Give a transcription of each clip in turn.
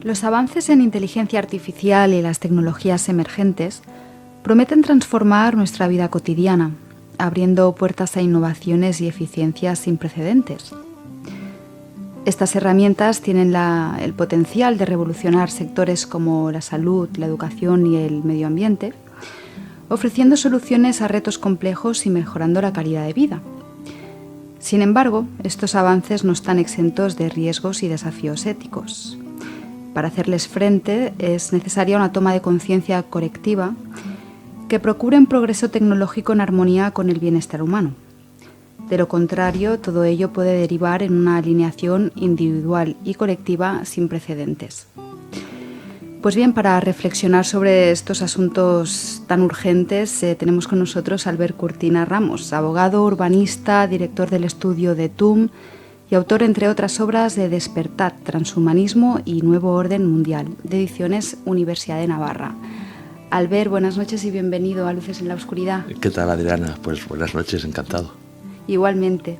Los avances en inteligencia artificial y las tecnologías emergentes prometen transformar nuestra vida cotidiana, abriendo puertas a innovaciones y eficiencias sin precedentes. Estas herramientas tienen el potencial de revolucionar sectores como la salud, la educación y el medio ambiente, ofreciendo soluciones a retos complejos y mejorando la calidad de vida. Sin embargo, estos avances no están exentos de riesgos y desafíos éticos. Para hacerles frente es necesaria una toma de conciencia colectiva que procure un progreso tecnológico en armonía con el bienestar humano. De lo contrario, todo ello puede derivar en una alineación individual y colectiva sin precedentes. Pues bien, para reflexionar sobre estos asuntos tan urgentes, tenemos con nosotros a Albert Cortina Ramos, abogado, urbanista, director del estudio de TUM y autor, entre otras obras, de Despertar, Transhumanismo y Nuevo Orden Mundial, de Ediciones Universidad de Navarra. Albert, buenas noches y bienvenido a Luces en la Oscuridad. ¿Qué tal, Adriana? Pues buenas noches, encantado. Igualmente.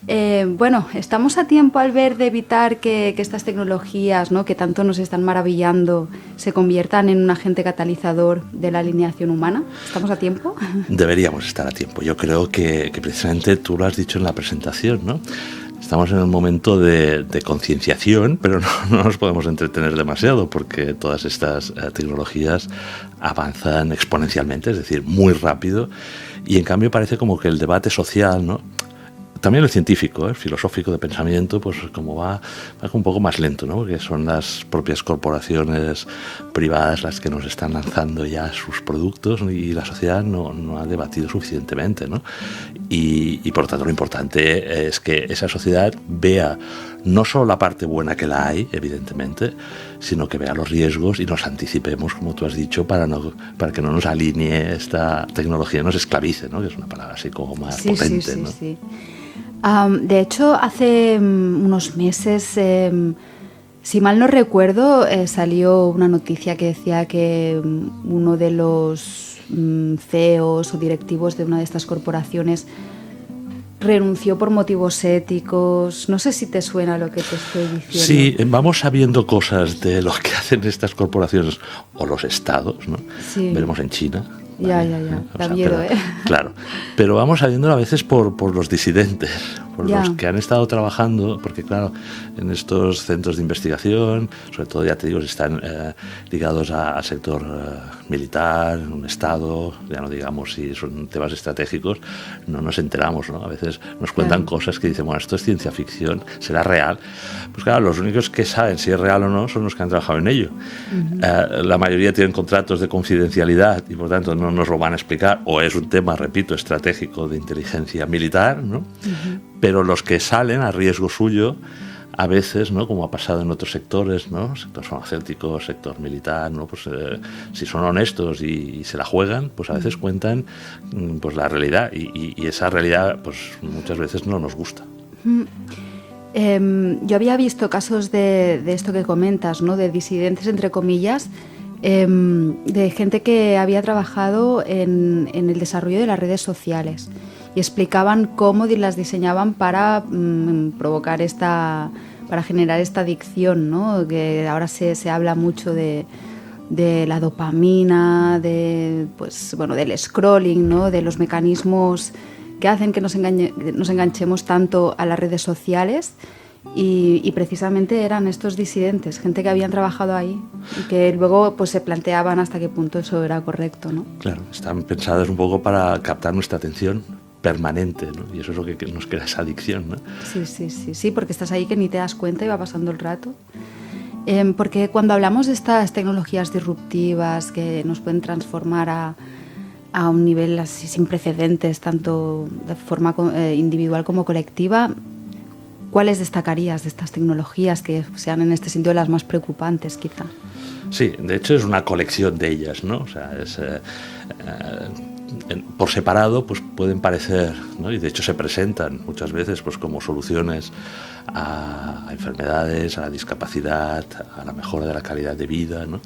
Estamos a tiempo, Albert, de evitar que estas tecnologías, ¿no?, que tanto nos están maravillando, se conviertan en un agente catalizador de la alineación humana. ¿Estamos a tiempo? Deberíamos estar a tiempo. Yo creo que precisamente tú lo has dicho en la presentación, ¿no? Estamos en un momento de concienciación, pero no nos podemos entretener demasiado porque todas estas tecnologías avanzan exponencialmente, es decir, muy rápido, y en cambio parece como que el debate social, ¿no?, también el científico, el filosófico de pensamiento, pues como va un poco más lento, ¿no? Porque son las propias corporaciones privadas las que nos están lanzando ya sus productos y la sociedad no ha debatido suficientemente, ¿no? Y por lo tanto lo importante es que esa sociedad vea no solo la parte buena que la hay, evidentemente, sino que vea los riesgos y nos anticipemos, como tú has dicho, para que no nos alinee esta tecnología, nos esclavice, ¿no? Que es una palabra así como más potente, ¿no? Sí. De hecho, hace unos meses, si mal no recuerdo, salió una noticia que decía que uno de los CEOs o directivos de una de estas corporaciones renunció por motivos éticos. No sé si te suena lo que te estoy diciendo. Sí, vamos sabiendo cosas de lo que hacen estas corporaciones o los estados, ¿no? Sí. Veremos en China. Ya. Da miedo, pero, claro, pero vamos sabiéndolo a veces por los disidentes, por los que han estado trabajando, porque claro, en estos centros de investigación, sobre todo, ya te digo, están ligados al sector militar, un estado, ya no digamos si son temas estratégicos, no nos enteramos, ¿no? A veces nos cuentan cosas que dicen, bueno, esto es ciencia ficción, ¿será real? Pues claro, los únicos que saben si es real o no son los que han trabajado en ello. Uh-huh. La mayoría tienen contratos de confidencialidad y por tanto no nos lo van a explicar, o es un tema, repito, estratégico de inteligencia militar, ¿no? Uh-huh. Pero los que salen a riesgo suyo, a veces, ¿no?, como ha pasado en otros sectores, ¿no?, sector farmacéutico, sector militar, ¿no?, pues si son honestos y se la juegan, pues a veces cuentan pues la realidad y esa realidad pues muchas veces no nos gusta. Yo había visto casos de esto que comentas, ¿no?, de disidentes, entre comillas, de gente que había trabajado en el desarrollo de las redes sociales y explicaban cómo las diseñaban para provocar para generar esta adicción, ¿no?, que ahora se habla mucho de la dopamina, del scrolling, ¿no?, de los mecanismos que hacen que nos enganchemos tanto a las redes sociales. Y precisamente eran estos disidentes, gente que habían trabajado ahí y que luego pues se planteaban hasta qué punto eso era correcto, ¿no? Claro, están pensadas un poco para captar nuestra atención permanente, ¿no? Y eso es lo que nos crea esa adicción, ¿no? Sí, porque estás ahí que ni te das cuenta y va pasando el rato. Porque cuando hablamos de estas tecnologías disruptivas que nos pueden transformar a un nivel así sin precedentes, tanto de forma individual como colectiva, ¿cuáles destacarías de estas tecnologías que sean en este sentido las más preocupantes, quizá? Sí, de hecho es una colección de ellas, ¿no? O sea, por separado pues pueden parecer, ¿no?, y de hecho se presentan muchas veces pues como soluciones a enfermedades, a la discapacidad, a la mejora de la calidad de vida, ¿no?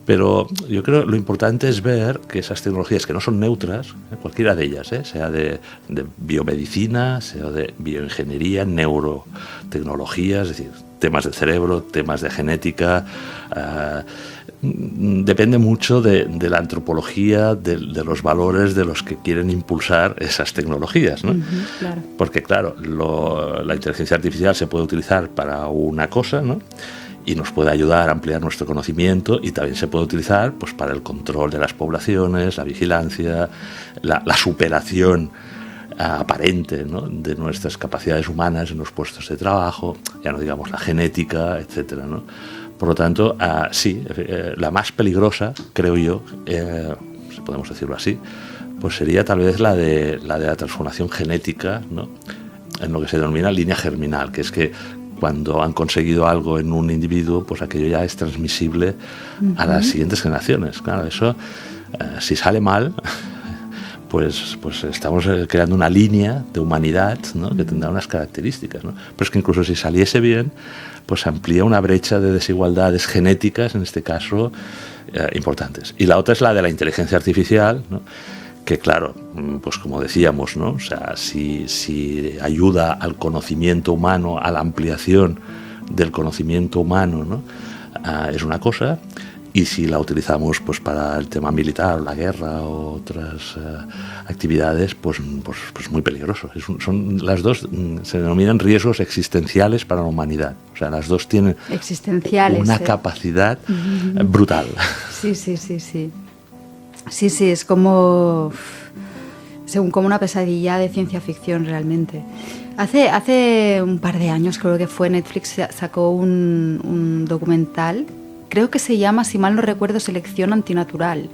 Pero yo creo que lo importante es ver que esas tecnologías que no son neutras, cualquiera de ellas, sea de biomedicina, sea de bioingeniería, neurotecnología, es decir, temas del cerebro, temas de genética, depende mucho de la antropología, de los valores de los que quieren impulsar esas tecnologías, ¿no? Claro. Porque, claro, la inteligencia artificial se puede utilizar para una cosa, ¿no? Y nos puede ayudar a ampliar nuestro conocimiento, y también se puede utilizar pues, para el control de las poblaciones, la vigilancia, la superación aparente, ¿no?, de nuestras capacidades humanas en los puestos de trabajo, ya no digamos la genética, etcétera, ¿no? Por lo tanto, sí, la más peligrosa, creo yo, si podemos decirlo así, pues sería tal vez la de la transformación genética, ¿no?, en lo que se denomina línea germinal, que es que cuando han conseguido algo en un individuo, pues aquello ya es transmisible a las siguientes generaciones. Claro, eso, si sale mal, pues estamos creando una línea de humanidad, ¿no?, que tendrá unas características, ¿no? Pero es que incluso si saliese bien, pues amplía una brecha de desigualdades genéticas, en este caso, importantes. Y la otra es la de la inteligencia artificial, ¿no?, que claro, pues como decíamos, ¿no?, o sea, si ayuda al conocimiento humano, a la ampliación del conocimiento humano, ¿no?, es una cosa, y si la utilizamos pues para el tema militar, la guerra o otras actividades, pues muy peligroso. Son las dos, se denominan riesgos existenciales para la humanidad. O sea, las dos tienen una capacidad brutal. Sí. Sí, es como una pesadilla de ciencia ficción realmente. Hace un par de años, creo que fue, Netflix sacó un documental, creo que se llama, si mal no recuerdo, Selección Antinatural,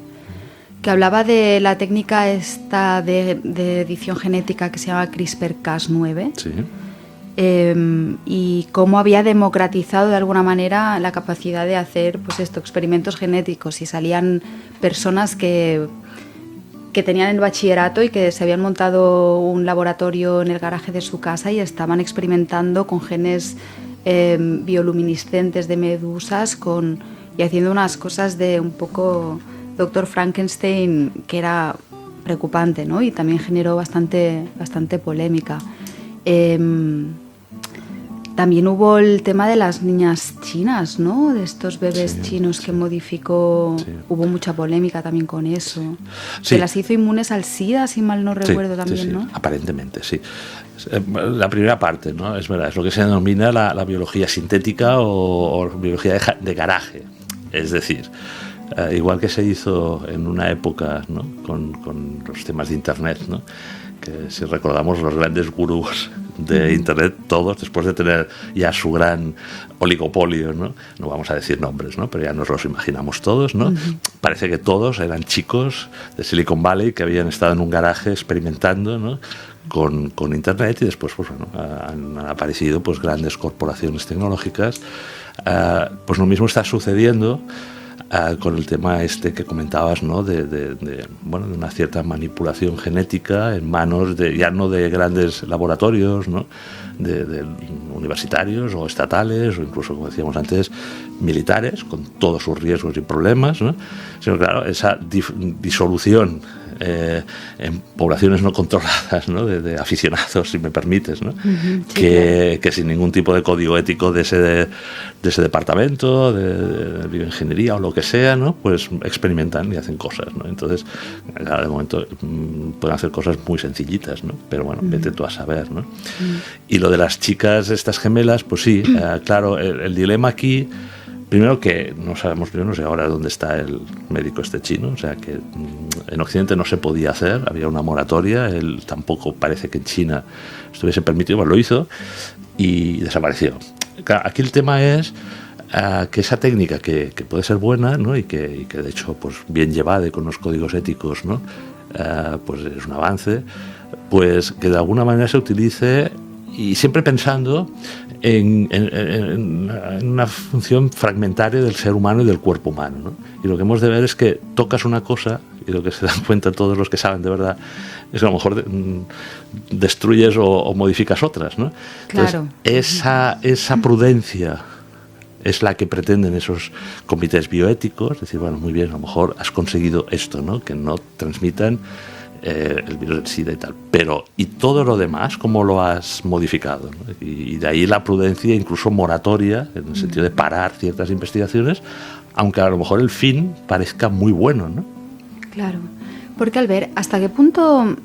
que hablaba de la técnica esta de edición genética que se llama CRISPR-Cas9. Sí. Y cómo había democratizado de alguna manera la capacidad de hacer pues experimentos genéticos, y salían personas que tenían el bachillerato y que se habían montado un laboratorio en el garaje de su casa y estaban experimentando con genes bioluminiscentes de medusas y haciendo unas cosas de un poco Dr. Frankenstein, que era preocupante, ¿no? Y también generó bastante polémica. También hubo el tema de las niñas chinas, ¿no?, de estos bebés chinos que modificó. Sí. Hubo mucha polémica también con eso. Sí. Que las hizo inmunes al SIDA, si mal no recuerdo, también, ¿no? Aparentemente, sí. La primera parte, ¿no?, es verdad, es lo que se denomina la biología sintética o biología de garaje. Es decir, igual que se hizo en una época, ¿no?, con los temas de Internet, ¿no?, que si recordamos los grandes gurús de Internet, todos, después de tener ya su gran oligopolio, no vamos a decir nombres, ¿no?, pero ya nos los imaginamos todos, ¿no? Parece que todos eran chicos de Silicon Valley que habían estado en un garaje experimentando, ¿no?, con Internet, y después pues, bueno, han aparecido pues, grandes corporaciones tecnológicas. Pues lo mismo está sucediendo con el tema este que comentabas, ¿no?, de una cierta manipulación genética en manos ya no de grandes laboratorios, ¿no?, de universitarios o estatales, o incluso, como decíamos antes, militares, con todos sus riesgos y problemas, ¿no?, sino, claro, esa disolución en poblaciones no controladas, ¿no?, de aficionados, si me permites, ¿no? Sí, que sin ningún tipo de código ético de ese departamento de bioingeniería o lo que sea, ¿no?, pues experimentan y hacen cosas, ¿no? Entonces, claro, de momento pueden hacer cosas muy sencillitas, ¿no?, pero bueno, vete tú a saber, ¿no? Y lo de las chicas estas gemelas, pues sí, claro, el dilema aquí, primero que no sabemos, no sé ahora dónde está el médico este chino, o sea que en Occidente no se podía hacer, había una moratoria, él tampoco parece que en China estuviese permitido, pues lo hizo y desapareció. Aquí el tema es que esa técnica que puede ser buena, ¿no?, y que de hecho pues bien llevada y con los códigos éticos, ¿no?, pues es un avance, pues que de alguna manera se utilice, y siempre pensando en una función fragmentaria del ser humano y del cuerpo humano, ¿no? Y lo que hemos de ver es que tocas una cosa, y lo que se dan cuenta todos los que saben de verdad es que a lo mejor destruyes o modificas otras, ¿no? Claro. Entonces, esa prudencia es la que pretenden esos comités bioéticos, decir, bueno, muy bien, a lo mejor has conseguido esto, ¿no? Que no transmitan el virus del SIDA y tal, pero ¿y todo lo demás cómo lo has modificado? ¿No? Y de ahí la prudencia, incluso moratoria, en el sentido de parar ciertas investigaciones, aunque a lo mejor el fin parezca muy bueno, ¿no? Claro, porque Albert, ¿hasta qué punto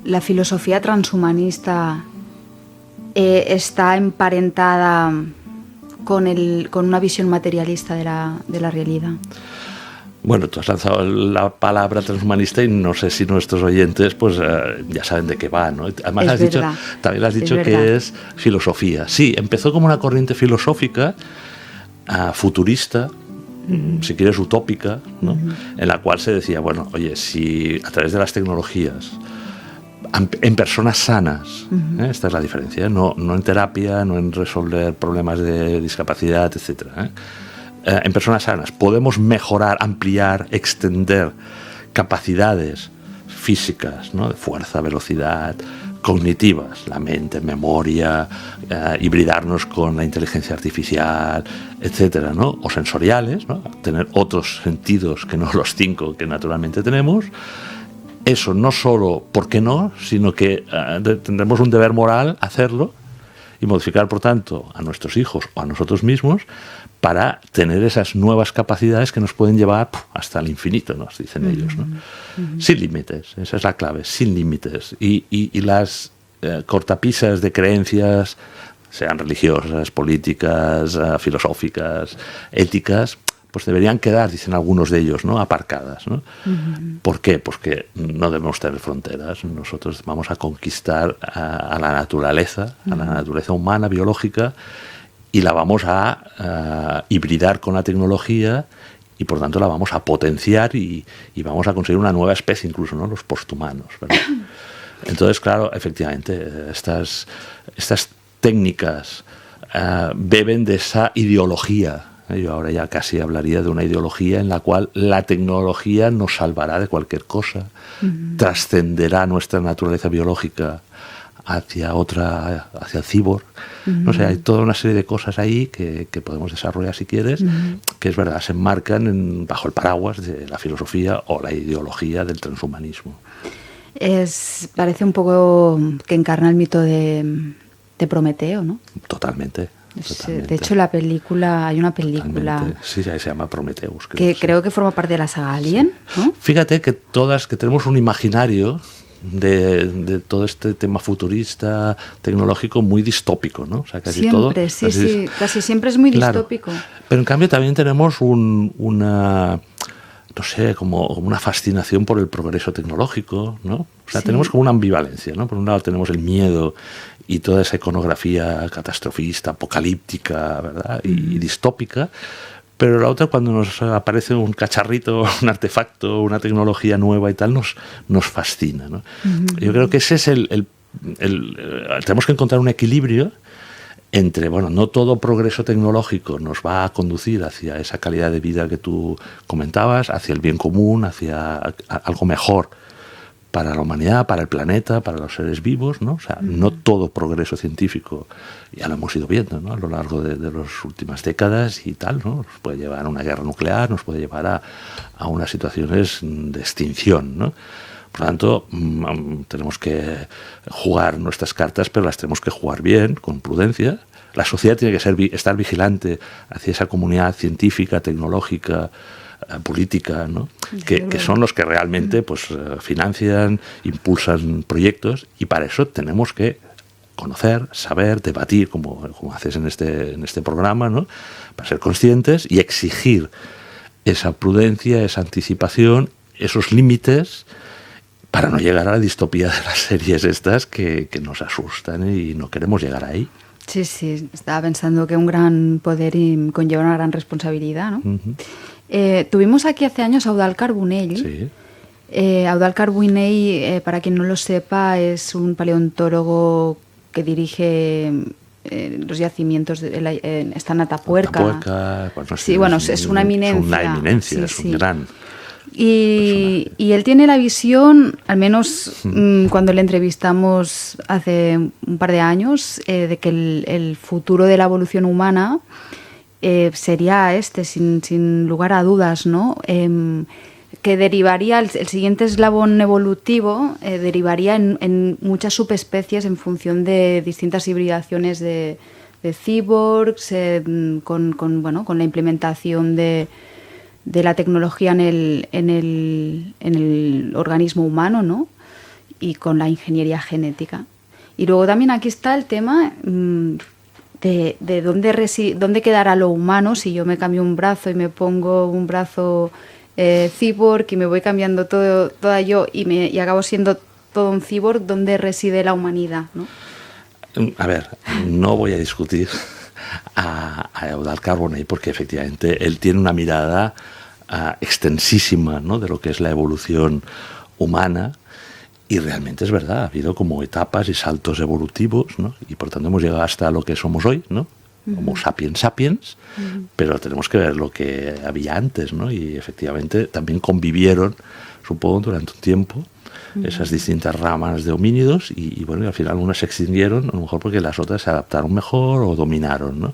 la filosofía transhumanista está emparentada con una visión materialista de la realidad? Bueno, tú has lanzado la palabra transhumanista y no sé si nuestros oyentes pues ya saben de qué va, ¿no? Además también has dicho que es filosofía. Sí, empezó como una corriente filosófica futurista, si quieres utópica, ¿no? En la cual se decía, bueno, oye, si a través de las tecnologías, en personas sanas, esta es la diferencia, no en terapia, no en resolver problemas de discapacidad, etcétera, en personas sanas podemos mejorar, ampliar, extender capacidades físicas, ¿no? De fuerza, velocidad, cognitivas, la mente, memoria, hibridarnos con la inteligencia artificial, etcétera, ¿no? O sensoriales, ¿no? Tener otros sentidos que no los 5 que naturalmente tenemos. Eso no solo porque no, sino que tendremos un deber moral hacerlo y modificar, por tanto, a nuestros hijos o a nosotros mismos para tener esas nuevas capacidades que nos pueden llevar hasta el infinito, nos dicen ellos, ¿no? Sin límites, esa es la clave, sin límites. Y las cortapisas de creencias, sean religiosas, políticas, filosóficas, éticas, pues deberían quedar, dicen algunos de ellos, ¿no? Aparcadas, ¿no? ¿Por qué? Pues que no debemos tener fronteras. Nosotros vamos a conquistar a la naturaleza humana, biológica, y la vamos a hibridar con la tecnología y por tanto la vamos a potenciar y vamos a conseguir una nueva especie, incluso, ¿no? Los posthumanos, ¿verdad? Entonces, claro, efectivamente, estas técnicas beben de esa ideología. Yo ahora ya casi hablaría de una ideología en la cual la tecnología nos salvará de cualquier cosa, trascenderá nuestra naturaleza biológica hacia el cyborg. No sé, hay toda una serie de cosas ahí que podemos desarrollar si quieres, que es verdad, se enmarcan bajo el paraguas de la filosofía o la ideología del transhumanismo. Parece un poco que encarna el mito de Prometeo, ¿no? Totalmente. De hecho, hay una película. Totalmente. Sí, se llama Prometheus. Creo que forma parte de la saga Alien, ¿no? Fíjate que que tenemos un imaginario de todo este tema futurista, tecnológico, muy distópico, ¿no? O sea, casi siempre es muy distópico. Pero en cambio también tenemos una como una fascinación por el progreso tecnológico, ¿no? O sea, tenemos como una ambivalencia, ¿no? Por un lado tenemos el miedo y toda esa iconografía catastrofista, apocalíptica, ¿verdad? Y distópica, pero la otra, cuando nos aparece un cacharrito, un artefacto, una tecnología nueva y tal, nos fascina, ¿no? Yo creo que ese es tenemos que encontrar un equilibrio entre, bueno, no todo progreso tecnológico nos va a conducir hacia esa calidad de vida que tú comentabas, hacia el bien común, hacia algo mejor para la humanidad, para el planeta, para los seres vivos, ¿no? O sea, no todo progreso científico, ya lo hemos ido viendo, ¿no? A lo largo de las últimas décadas y tal, ¿no? Nos puede llevar a una guerra nuclear, nos puede llevar a unas situaciones de extinción, ¿no? Por lo tanto, tenemos que jugar nuestras cartas, pero las tenemos que jugar bien, con prudencia. La sociedad tiene que estar vigilante hacia esa comunidad científica, tecnológica, política, ¿no? Que son los que realmente pues, financian, impulsan proyectos, y para eso tenemos que conocer, saber, debatir, como haces en este programa, ¿no? Para ser conscientes y exigir esa prudencia, esa anticipación, esos límites, para no llegar a la distopía de las series estas que nos asustan y no queremos llegar ahí. Sí, estaba pensando que un gran poder conlleva una gran responsabilidad, ¿no? Tuvimos aquí hace años a Eudald Carbonell. Sí. Eudald Carbonell, para quien no lo sepa, es un paleontólogo que dirige los yacimientos, está en Atapuerca. Bueno, sí, bueno, es una eminencia. Es un gran... Y él tiene la visión, al menos cuando le entrevistamos hace un par de años, de que el futuro de la evolución humana sería sin lugar a dudas, ¿no? Que derivaría, el siguiente eslabón evolutivo derivaría en muchas subespecies en función de distintas hibridaciones de cyborgs, con la implementación de la tecnología en el organismo humano, ¿no? Y con la ingeniería genética. Y luego también aquí está el tema de dónde quedará lo humano si yo me cambio un brazo y me pongo un brazo cyborg y me voy cambiando toda yo y acabo siendo todo un cyborg. ¿Dónde reside la humanidad, ¿no? A ver, no voy a discutir a Eudald Carbonell porque efectivamente él tiene una mirada extensísima, ¿no?, de lo que es la evolución humana, y realmente es verdad, ha habido como etapas y saltos evolutivos, ¿no?, y por tanto hemos llegado hasta lo que somos hoy, ¿no? Homo sapiens sapiens, pero tenemos que ver lo que había antes, ¿no? Y efectivamente también convivieron, supongo, durante un tiempo esas distintas ramas de homínidos y bueno, y al final unas se extinguieron, a lo mejor porque las otras se adaptaron mejor o dominaron, ¿no?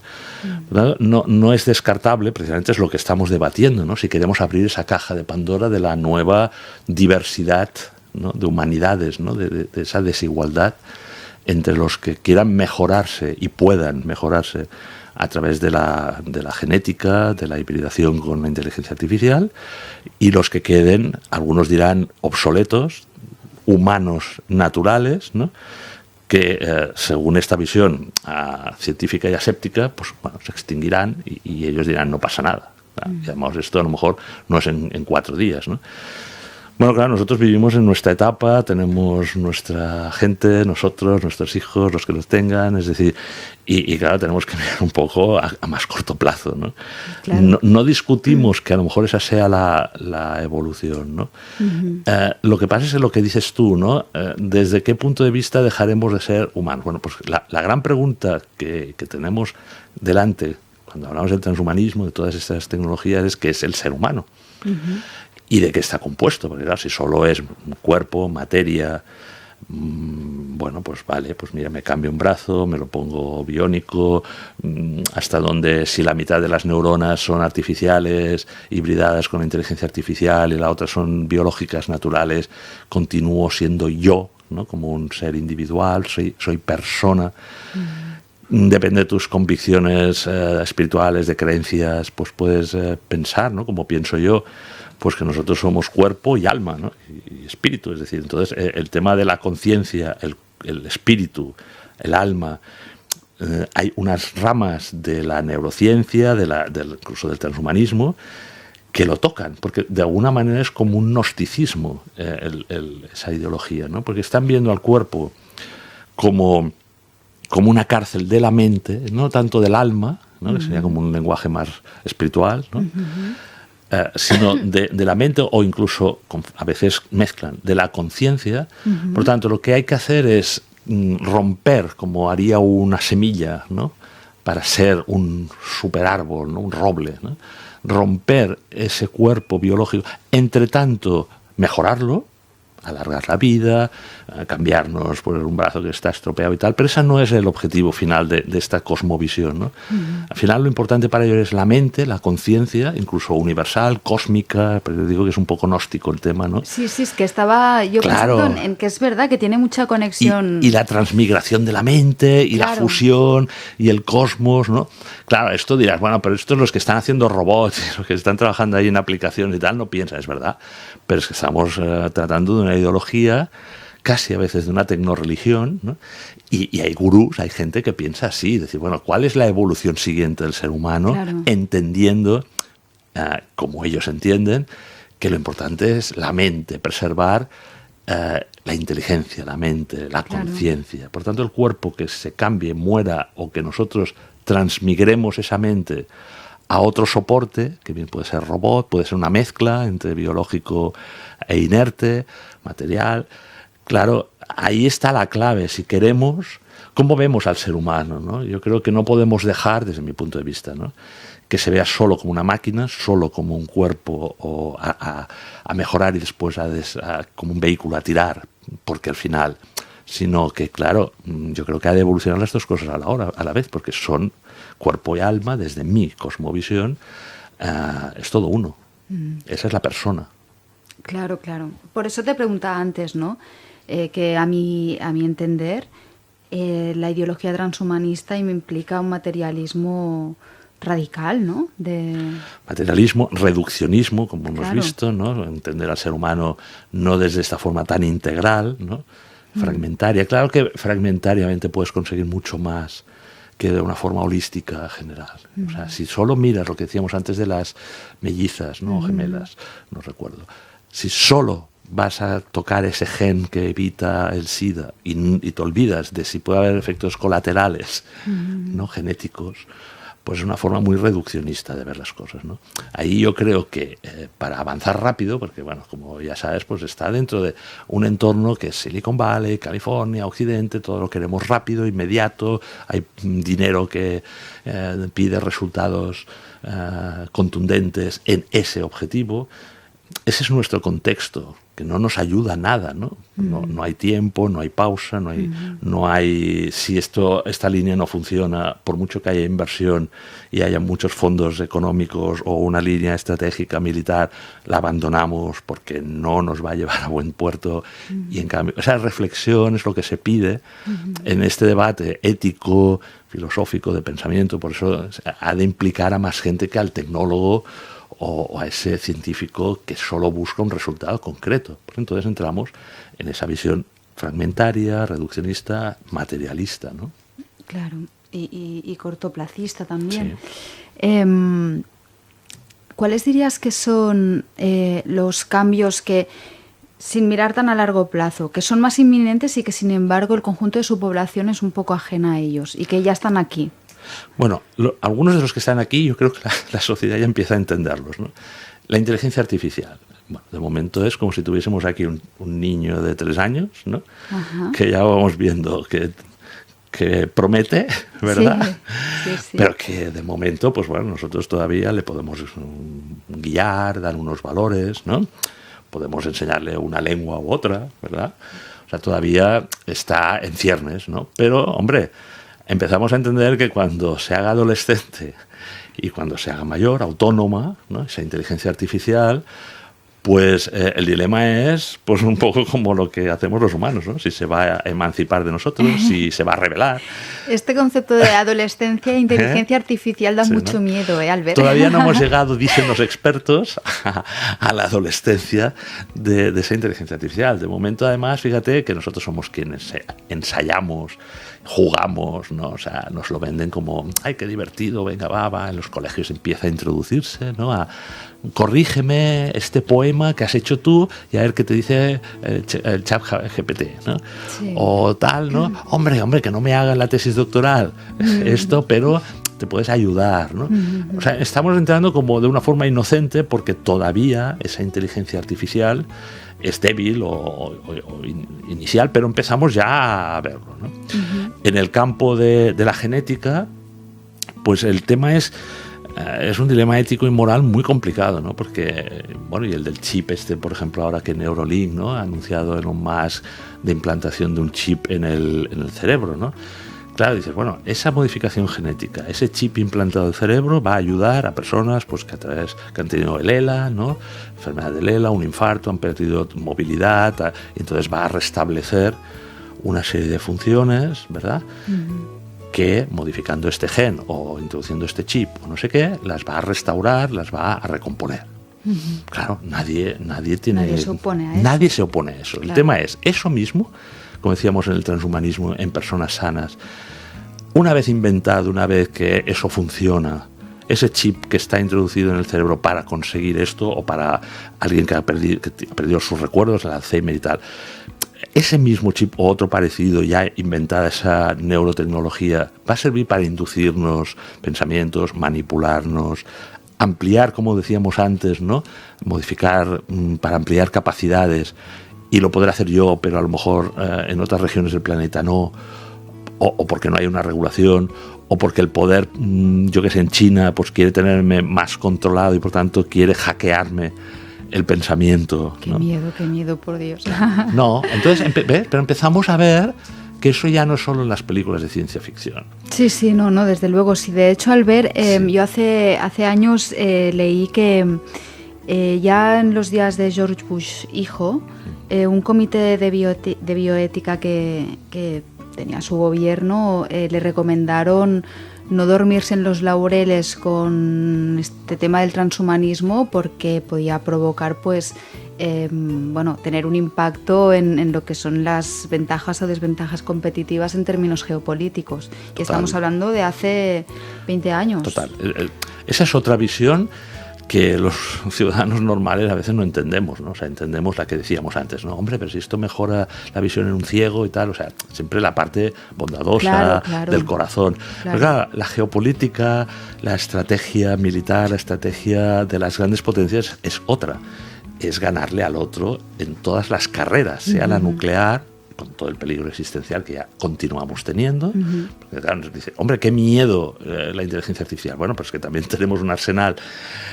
No es descartable, precisamente es lo que estamos debatiendo, ¿no? Si queremos abrir esa caja de Pandora de la nueva diversidad, ¿no?, de humanidades, ¿no?, de esa desigualdad entre los que quieran mejorarse y puedan mejorarse a través de la genética, de la hibridación con la inteligencia artificial, y los que queden, algunos dirán obsoletos, humanos naturales, ¿no?, que según esta visión científica y aséptica, pues bueno, se extinguirán y ellos dirán no pasa nada. Y además esto a lo mejor no es en 4 días, ¿no? Bueno, claro, nosotros vivimos en nuestra etapa, tenemos nuestra gente, nosotros, nuestros hijos, los que los tengan, es decir, y claro, tenemos que mirar un poco a más corto plazo, ¿no? Claro. No discutimos que a lo mejor esa sea la evolución, ¿no? Lo que pasa es lo que dices tú, ¿no? ¿Desde qué punto de vista dejaremos de ser humanos? Bueno, pues la gran pregunta que tenemos delante cuando hablamos del transhumanismo, de todas estas tecnologías, es ¿qué es el ser humano? ¿Y de qué está compuesto? Porque claro, si solo es cuerpo, materia, bueno, pues vale, pues mira, me cambio un brazo, me lo pongo biónico, hasta donde si la mitad de las neuronas son artificiales, hibridadas con la inteligencia artificial, y la otra son biológicas, naturales, continúo siendo yo, ¿no?, como un ser individual, soy persona. Depende de tus convicciones espirituales, de creencias, pues puedes pensar, ¿no?, como pienso yo, pues que nosotros somos cuerpo y alma, ¿no?, y espíritu. Es decir, entonces el tema de la conciencia, el espíritu, el alma, hay unas ramas de la neurociencia, incluso del transhumanismo, que lo tocan, porque de alguna manera es como un gnosticismo esa ideología, ¿no?, porque están viendo al cuerpo como una cárcel de la mente, no tanto del alma, ¿no?, que sería como un lenguaje más espiritual, ¿no?, sino de la mente, o incluso a veces mezclan de la conciencia. Por tanto, lo que hay que hacer es romper, como haría una semilla, ¿no?, para ser un superárbol, ¿no?, un roble, ¿no?, romper ese cuerpo biológico, entre tanto mejorarlo, alargar la vida, cambiarnos por un brazo que está estropeado y tal, pero ese no es el objetivo final de esta cosmovisión, ¿no? Al final lo importante para ellos es la mente, la conciencia, incluso universal, cósmica, pero yo digo que es un poco gnóstico el tema, ¿no? Sí, es que estaba yo pensando en que es verdad que tiene mucha conexión. Y la transmigración de la mente, y la fusión, y el cosmos, ¿no? Claro, esto dirás, bueno, pero estos los que están haciendo robots, los que están trabajando ahí en aplicaciones y tal, no piensan, es verdad, pero es que estamos tratando de una ideología, casi a veces de una tecnoreligión, ¿no? Y hay gurús, hay gente que piensa así, decir, bueno, ¿cuál es la evolución siguiente del ser humano? Claro. Entendiendo, como ellos entienden, que lo importante es la mente, preservar la inteligencia, la mente, la conciencia. Por tanto, el cuerpo que se cambie, muera, o que nosotros transmigremos esa mente a otro soporte, que bien puede ser robot, puede ser una mezcla entre biológico e inerte, material, claro, ahí está la clave. Si queremos, ¿cómo vemos al ser humano, ¿no? Yo creo que no podemos dejar, desde mi punto de vista, ¿no?, que se vea solo como una máquina, solo como un cuerpo o a mejorar y después como un vehículo a tirar, porque al final, sino que, claro, yo creo que ha de evolucionar las dos cosas a la vez, porque son cuerpo y alma, desde mi cosmovisión, es todo uno. Esa es la persona. Claro, claro. Por eso te preguntaba antes, ¿no? Que a mi entender, la ideología transhumanista implica un materialismo radical, ¿no? Materialismo, reduccionismo, como hemos claro. visto, ¿no? Entender al ser humano no desde esta forma tan integral, ¿no? Fragmentaria. Claro que fragmentariamente puedes conseguir mucho más que de una forma holística general. O sea, si solo miras lo que decíamos antes de las mellizas, ¿no? O gemelas, no recuerdo. Si solo vas a tocar ese gen que evita el SIDA y te olvidas de si puede haber efectos colaterales, ¿no?, genéticos, pues es una forma muy reduccionista de ver las cosas, ¿no? Ahí yo creo que para avanzar rápido, porque bueno, como ya sabes, pues está dentro de un entorno que es Silicon Valley, California, Occidente, todo lo queremos rápido, inmediato, hay dinero que pide resultados contundentes en ese objetivo. Ese es nuestro contexto, que no nos ayuda a nada, ¿no? No hay tiempo, no hay pausa, no hay si esta línea no funciona, por mucho que haya inversión y haya muchos fondos económicos o una línea estratégica militar, la abandonamos porque no nos va a llevar a buen puerto. Y en cambio, esa reflexión es lo que se pide en este debate ético, filosófico, de pensamiento. Por eso ha de implicar a más gente que al tecnólogo o a ese científico que solo busca un resultado concreto. Pues entonces entramos en esa visión fragmentaria, reduccionista, materialista, ¿no? Claro, y cortoplacista también. Sí. ¿Cuáles dirías que son los cambios que, sin mirar tan a largo plazo, que son más inminentes y que sin embargo el conjunto de su población es un poco ajena a ellos y que ya están aquí? Bueno, algunos de los que están aquí, yo creo que la sociedad ya empieza a entenderlos, ¿no? La inteligencia artificial. Bueno, de momento es como si tuviésemos aquí un niño de 3 años, ¿no? Ajá. Que ya vamos viendo que promete, ¿verdad? Sí. Pero que de momento, pues bueno, nosotros todavía le podemos guiar, dar unos valores, ¿no? Podemos enseñarle una lengua u otra, ¿verdad? O sea, todavía está en ciernes, ¿no? Pero, hombre, empezamos a entender que cuando se haga adolescente y cuando se haga mayor, autónoma, ¿no?, esa inteligencia artificial, pues el dilema es pues un poco como lo que hacemos los humanos, ¿no? Si se va a emancipar de nosotros, si se va a rebelar. Este concepto de adolescencia e inteligencia artificial da mucho miedo, Albert. Todavía no hemos llegado, dicen los expertos, a la adolescencia de esa inteligencia artificial. De momento, además, fíjate que nosotros somos quienes ensayamos, jugamos, ¿no? O sea, nos lo venden como, ¡ay, qué divertido! Venga, va. En los colegios empieza a introducirse, ¿no? Corrígeme este poema que has hecho tú y a ver qué te dice el chat GPT, ¿no? Sí. O tal, ¿no? Hombre, que no me hagan la tesis doctoral esto, pero te puedes ayudar, ¿no? O sea, estamos entrando como de una forma inocente porque todavía esa inteligencia artificial es débil o inicial, pero empezamos ya a verlo, ¿no? En el campo de la genética, pues el tema es un dilema ético y moral muy complicado, ¿no? Porque, bueno, y el del chip por ejemplo, ahora que Neuralink, ¿no?, ha anunciado Elon Musk de implantación de un chip en el cerebro, ¿no? Claro, dices, bueno, esa modificación genética, ese chip implantado en el cerebro va a ayudar a personas pues que han tenido el ELA, ¿no?, enfermedad del ELA, un infarto, han perdido movilidad, y entonces va a restablecer una serie de funciones, ¿verdad?, que modificando este gen o introduciendo este chip o no sé qué, las va a restaurar, las va a recomponer. Claro, nadie se opone a eso. Nadie se opone a eso. Claro. El tema es, eso mismo, como decíamos en el transhumanismo, en personas sanas, una vez inventado, una vez que eso funciona, ese chip que está introducido en el cerebro para conseguir esto, o para alguien que ha perdido sus recuerdos, el Alzheimer y tal, ese mismo chip o otro parecido, ya inventada esa neurotecnología, va a servir para inducirnos pensamientos, manipularnos, ampliar, como decíamos antes, ¿no?, modificar para ampliar capacidades y lo podré hacer yo, pero a lo mejor en otras regiones del planeta no, o porque no hay una regulación, o porque el poder, yo que sé, en China, pues quiere tenerme más controlado y por tanto quiere hackearme el pensamiento. Qué miedo, por Dios. No, entonces, pero empezamos a ver que eso ya no es solo en las películas de ciencia ficción. Sí, no, desde luego. Sí, de hecho, al ver, sí. Yo hace años leí que ya en los días de George Bush hijo, un comité de bioética que tenía su gobierno, le recomendaron no dormirse en los laureles con este tema del transhumanismo porque podía provocar, pues, tener un impacto en lo que son las ventajas o desventajas competitivas en términos geopolíticos. Y estamos hablando de hace 20 años. Total. Esa es otra visión que los ciudadanos normales a veces no entendemos, ¿no? O sea, entendemos la que decíamos antes, ¿no? Hombre, pero si esto mejora la visión en un ciego y tal, o sea, siempre la parte bondadosa del corazón. Claro. Pero claro, la geopolítica, la estrategia militar, la estrategia de las grandes potencias es otra. Es ganarle al otro en todas las carreras, sea la nuclear, con todo el peligro existencial que ya continuamos teniendo, porque claro, nos dice, hombre, qué miedo la inteligencia artificial. Bueno, pues que también tenemos un arsenal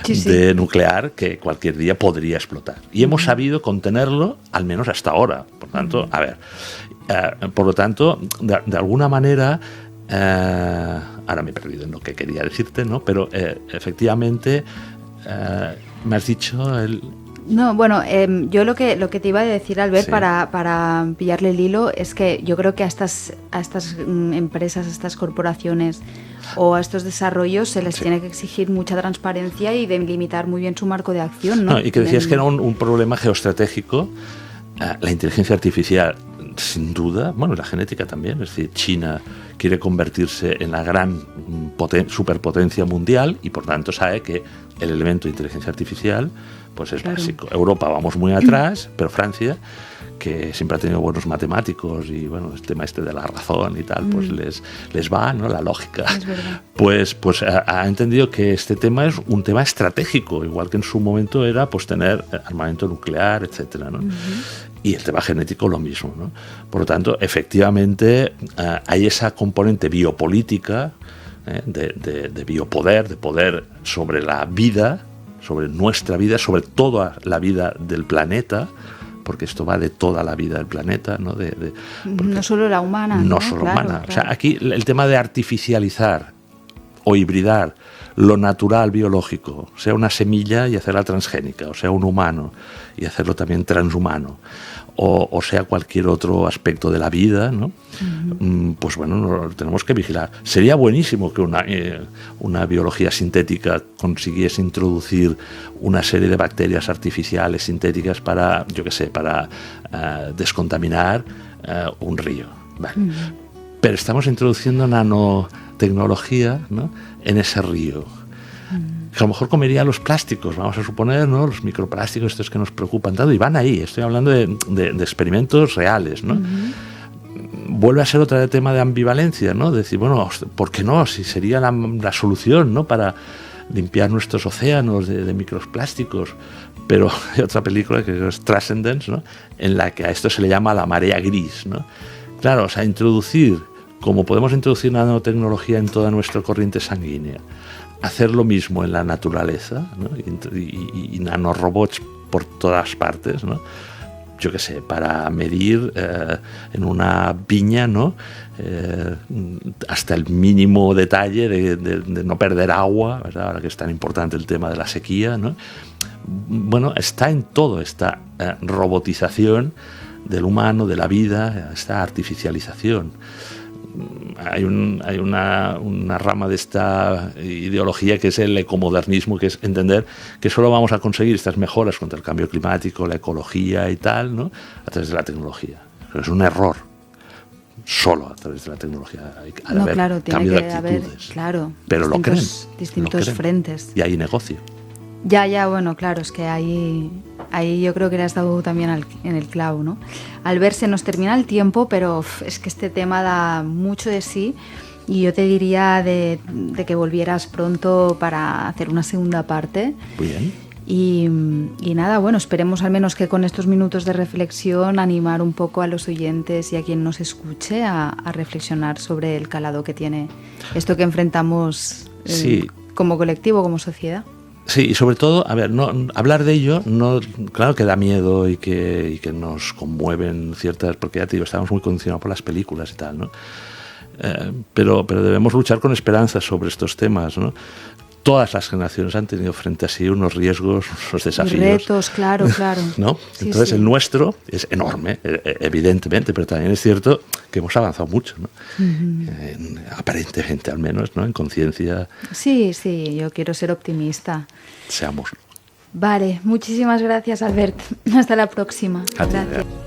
de nuclear que cualquier día podría explotar. Y hemos sabido contenerlo, al menos hasta ahora. Por tanto, por lo tanto, de alguna manera, ahora me he perdido en lo que quería decirte, ¿no? Pero efectivamente, me has dicho No, bueno, yo lo que te iba a decir, Albert, para pillarle el hilo, es que yo creo que a estas empresas, a estas corporaciones o a estos desarrollos se les tiene que exigir mucha transparencia y delimitar muy bien su marco de acción, ¿no? Y que decías que era un problema geoestratégico. La inteligencia artificial, sin duda, bueno, la genética también, es decir, China quiere convertirse en la gran superpotencia mundial y por tanto sabe que el elemento de inteligencia artificial pues es básico. Europa vamos muy atrás, pero Francia, que siempre ha tenido buenos matemáticos y bueno, el tema de la razón y tal, pues les va, ¿no? La lógica. Es verdad. Pues ha entendido que este tema es un tema estratégico, igual que en su momento era pues tener armamento nuclear, etcétera, ¿no? Y el tema genético lo mismo, ¿no? Por lo tanto, efectivamente, hay esa componente biopolítica, de biopoder, de poder sobre la vida, sobre nuestra vida, sobre toda la vida del planeta, porque esto va de toda la vida del planeta, ¿no? No solo la humana. No solo humana. Claro. O sea, aquí el tema de artificializar o hibridar lo natural biológico, sea una semilla y hacerla transgénica, o sea un humano y hacerlo también transhumano, o sea cualquier otro aspecto de la vida, ¿no? Pues bueno, tenemos que vigilar. Sería buenísimo que una biología sintética consiguiese introducir una serie de bacterias artificiales sintéticas para, yo qué sé, para descontaminar un río. Vale. Pero estamos introduciendo nanotecnología, ¿no? En ese río. Que a lo mejor comería los plásticos, vamos a suponer, ¿no? Los microplásticos, estos que nos preocupan tanto, y van ahí. Estoy hablando de experimentos reales, ¿no? Vuelve a ser otro tema de ambivalencia, ¿no? De decir, bueno, ¿por qué no? Si sería la solución, ¿no? Para limpiar nuestros océanos de microplásticos. Pero hay otra película que es Transcendence, ¿no? En la que a esto se le llama la marea gris, ¿no? Claro, o sea, introducir, como podemos introducir nanotecnología en toda nuestra corriente sanguínea, hacer lo mismo en la naturaleza, ¿no? y nanorobots por todas partes, ¿no? Yo qué sé, para medir en una viña, ¿no? Hasta el mínimo detalle de no perder agua, ¿verdad? Ahora que es tan importante el tema de la sequía, ¿no? Bueno, está en todo esta robotización del humano, de la vida, esta artificialización. Hay una rama de esta ideología que es el ecomodernismo, que es entender que solo vamos a conseguir estas mejoras contra el cambio climático, la ecología y tal, ¿no? A través de la tecnología. Pero es un error. Solo a través de la tecnología hay que haber cambio de actitudes. Pero lo creen. Distintos frentes. Y hay negocio. Ya, bueno, claro, es que ahí yo creo que le has dado también en el clavo, ¿no? Al ver, se nos termina el tiempo, pero es que este tema da mucho de sí y yo te diría de que volvieras pronto para hacer una segunda parte. Muy bien. Y nada, bueno, esperemos al menos que con estos minutos de reflexión animar un poco a los oyentes y a quien nos escuche a reflexionar sobre el calado que tiene esto que enfrentamos como colectivo, como sociedad. Sí, y sobre todo, a ver, hablar de ello, claro que da miedo y que nos conmueven ciertas, porque ya te digo, estamos muy condicionados por las películas y tal, ¿no? Pero debemos luchar con esperanza sobre estos temas, ¿no? Todas las generaciones han tenido frente a sí unos riesgos, unos desafíos. Y retos, claro. ¿No? Sí, entonces el nuestro es enorme, evidentemente, pero también es cierto que hemos avanzado mucho, ¿no? Aparentemente al menos, ¿no? En conciencia. Sí, yo quiero ser optimista. Seamos. Vale, muchísimas gracias, Albert. Hasta la próxima. Gracias. Gracias.